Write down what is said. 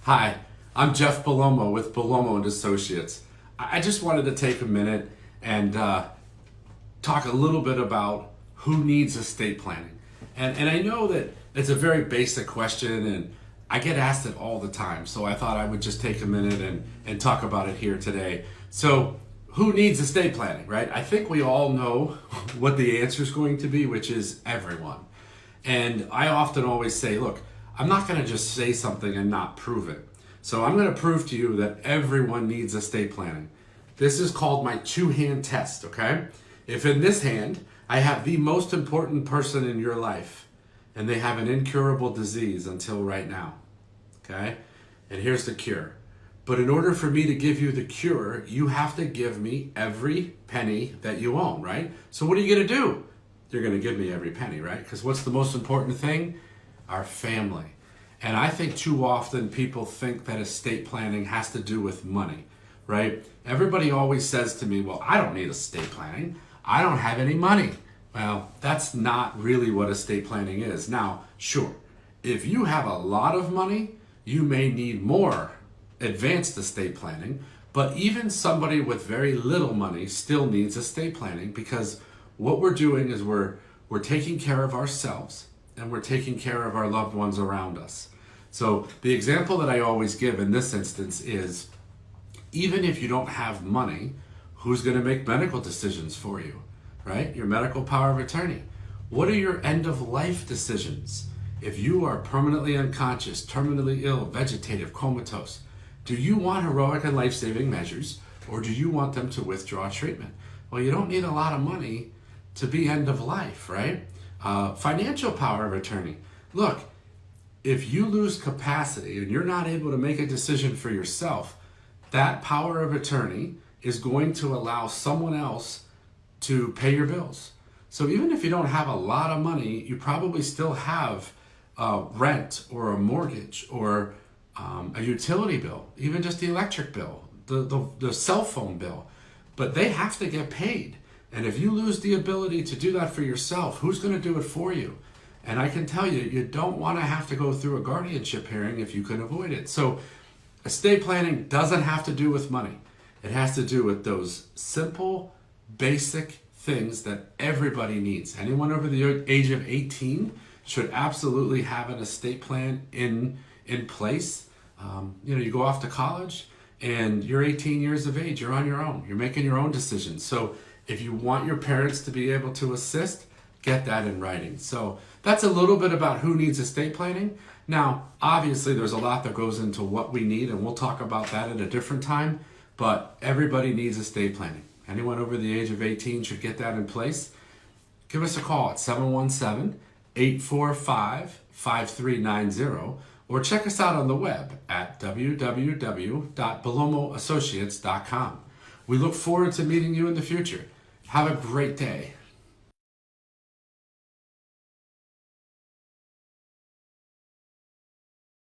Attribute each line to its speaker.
Speaker 1: Hi, I'm Jeff Belomo with Belomo and Associates. I just wanted to take a minute and talk a little bit about who needs estate planning. And I know that it's a very basic question and I get asked it all the time. So I thought I would just take a minute and talk about it here today. So who needs estate planning, right? I think we all know what the answer is going to be, which is everyone. And I often always say, look, I'm not going to just say something and not prove it. So I'm going to prove to you that everyone needs estate planning. This is called my two-hand test, okay? If in this hand, I have the most important person in your life, and they have an incurable disease until right now, okay? And here's the cure. But in order for me to give you the cure, you have to give me every penny that you own, right? So what are you going to do? You're going to give me every penny, right? Because what's the most important thing? Our family. And I think too often people think that estate planning has to do with money, right? Everybody always says to me, well, I don't need estate planning. I don't have any money. Well, that's not really what estate planning is. Now, sure, if you have a lot of money, you may need more advanced estate planning, but even somebody with very little money still needs estate planning, because what we're doing is we're taking care of ourselves and we're taking care of our loved ones around us. So the example that I always give in this instance is, even if you don't have money, who's going to make medical decisions for you, right? Your medical power of attorney. What are your end of life decisions? If you are permanently unconscious, terminally ill, vegetative, comatose, do you want heroic and life-saving measures, or do you want them to withdraw treatment? Well, you don't need a lot of money to be end of life, right? Financial power of attorney. Look, if you lose capacity and you're not able to make a decision for yourself, that power of attorney is going to allow someone else to pay your bills. So even if you don't have a lot of money, you probably still have rent or a mortgage or a utility bill, even just the electric bill, the cell phone bill. But they have to get paid. And if you lose the ability to do that for yourself, who's going to do it for you? And I can tell you, you don't want to have to go through a guardianship hearing if you can avoid it. So estate planning doesn't have to do with money. It has to do with those simple, basic things that everybody needs. Anyone over the age of 18 should absolutely have an estate plan in place. You go off to college and you're 18 years of age, you're on your own. You're making your own decisions. So if you want your parents to be able to assist, get that in writing. So that's a little bit about who needs estate planning. Now, obviously, there's a lot that goes into what we need, and we'll talk about that at a different time, but everybody needs estate planning. Anyone over the age of 18 should get that in place. Give us a call at 717-845-5390, or check us out on the web at www.belomoassociates.com. We look forward to meeting you in the future. Have a great day.